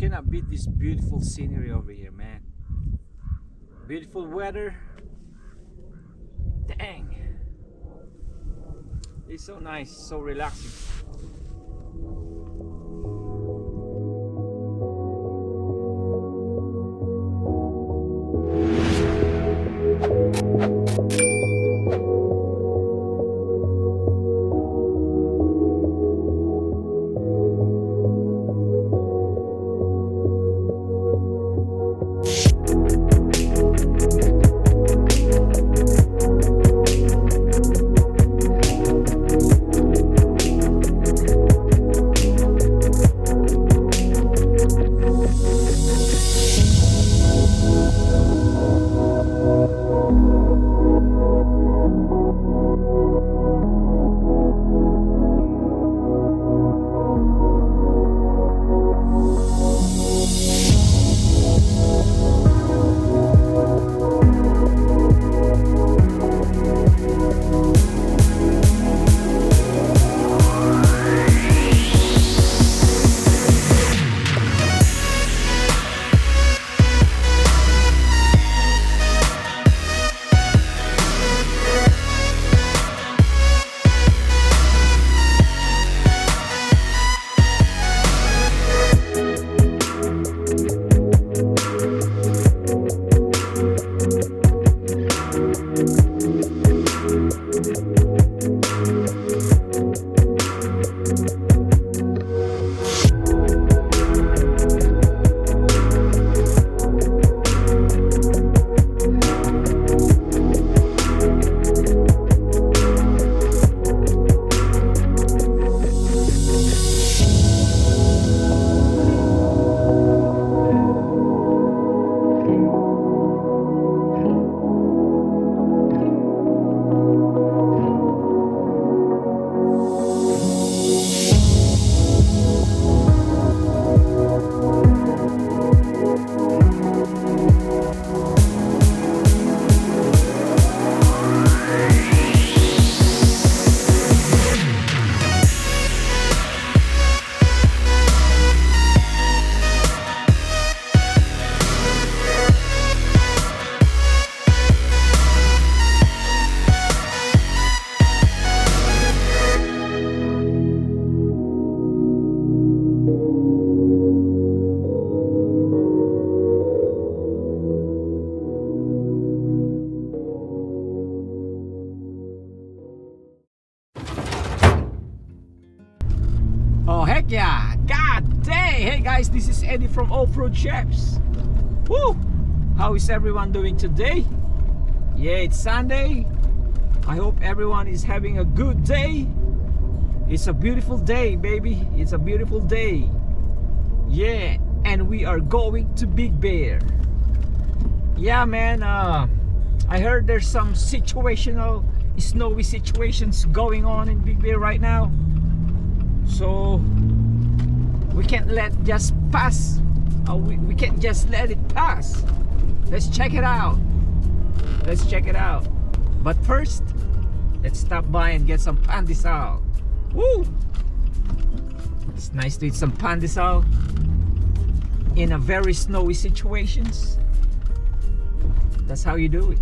cannot beat this beautiful scenery over here, man. Beautiful weather. Dang, it's so nice, so relaxing. Oh heck yeah, god dang. Hey guys, this is Eddie from Off-Road Chefs. Woo! How is everyone doing today? Yeah, it's Sunday. I hope everyone is having a good day. It's a beautiful day, baby. It's a beautiful day. Yeah, and we are going to Big Bear. Yeah man, I heard there's some situational snowy situations going on in Big Bear right now. So we can't let just pass. We can't just let it pass. Let's check it out. Let's check it out. But first, let's stop by and get some pandesal. Woo! It's nice to eat some pandesal in a very snowy situations. That's how you do it.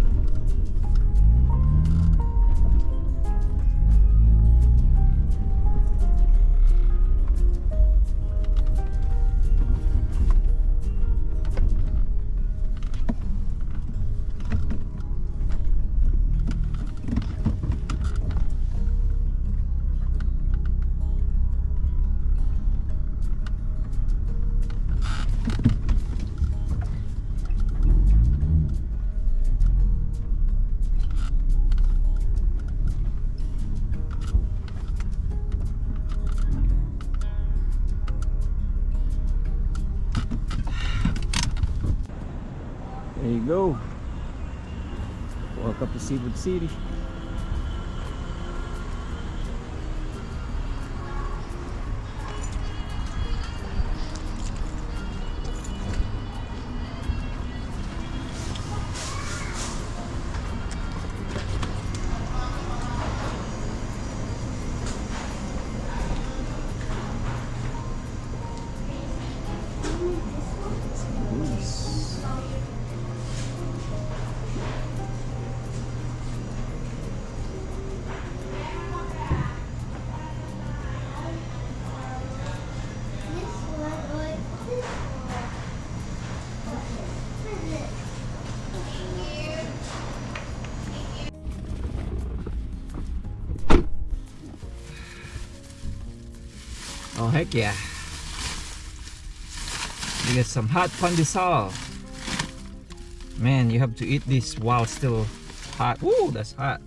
There you go. Welcome to Seafood City. heck yeah. We got some hot pandesal. Man, you have to eat this while still hot. Ooh, that's hot.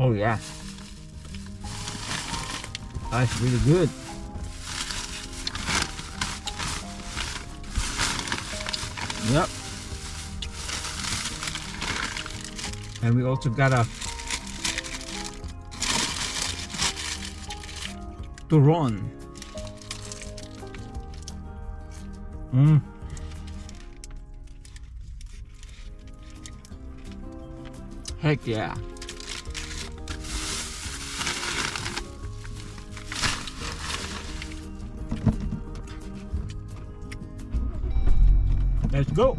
Oh yeah. That's really good. Yep. And we also got a turon. Heck yeah. Let's go.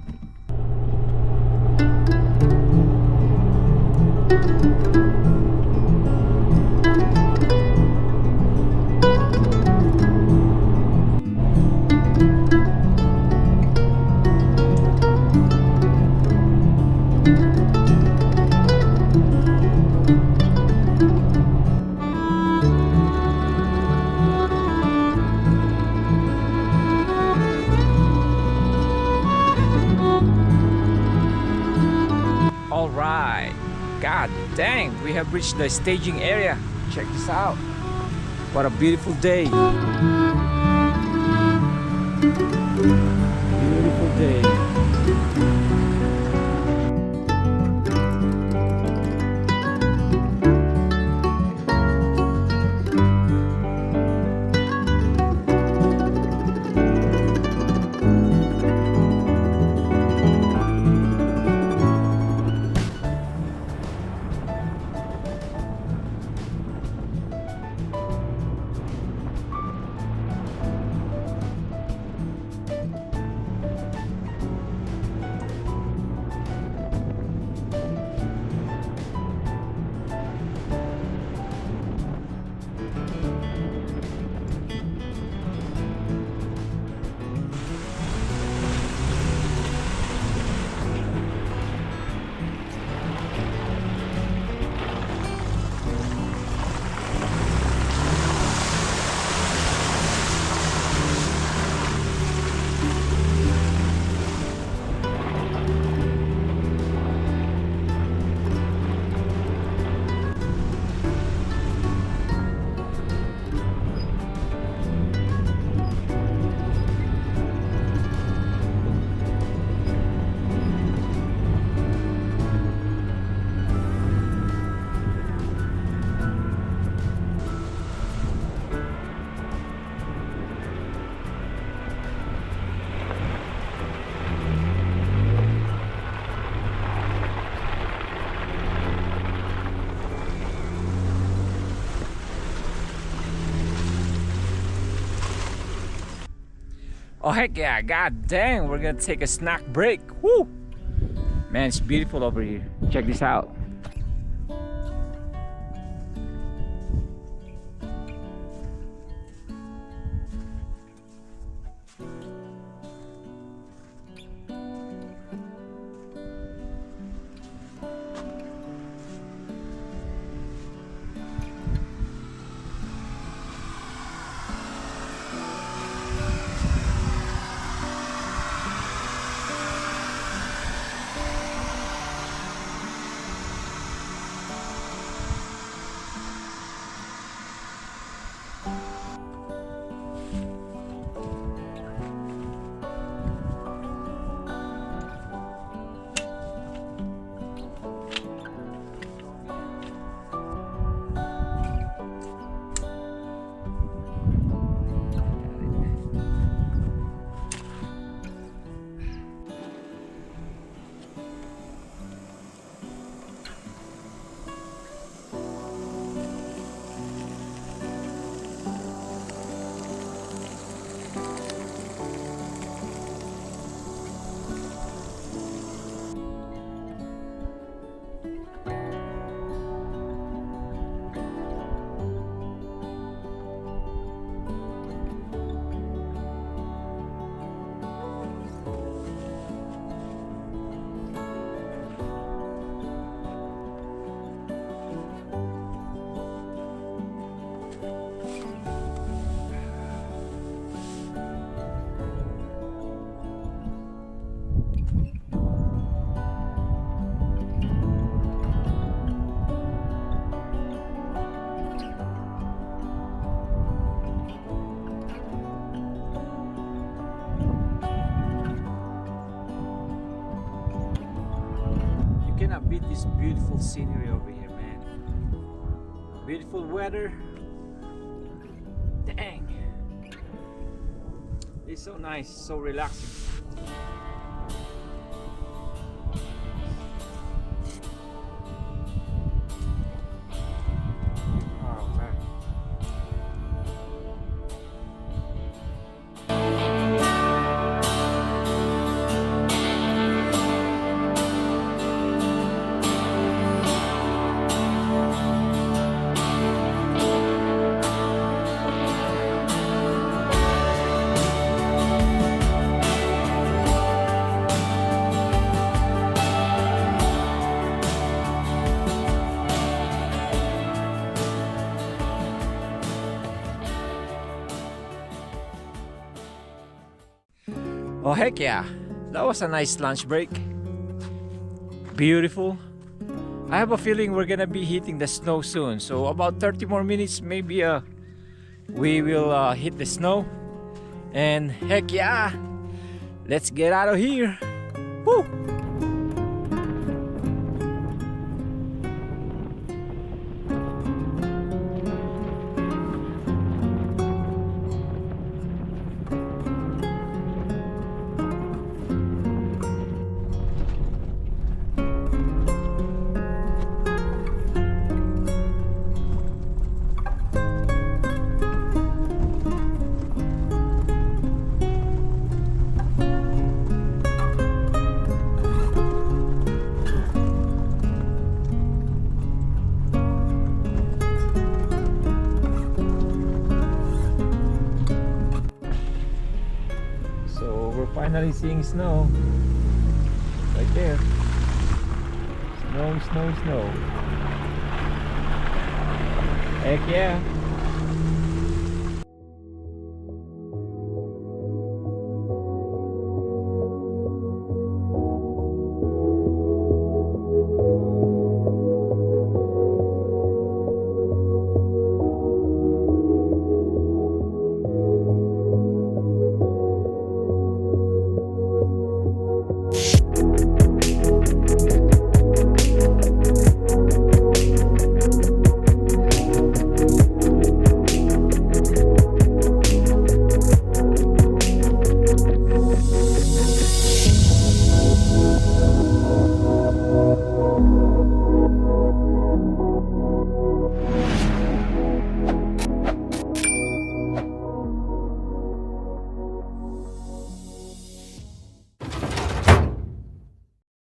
All right, god dang, we have reached the staging area. Check this out. What a beautiful day. Beautiful day. Oh heck yeah, god dang, we're gonna take a snack break. Woo! Man, it's beautiful over here. Check this out. beat this beautiful scenery over here, man. Beautiful weather. Dang. It's so nice, so relaxing. Oh man. Oh heck yeah, that was a nice lunch break. Beautiful. I have a feeling we're gonna be hitting the snow soon, so about 30 more minutes maybe we will hit the snow. And heck yeah, let's get out of here. Woo! Finally seeing snow right there. Snow, snow, snow. Heck yeah.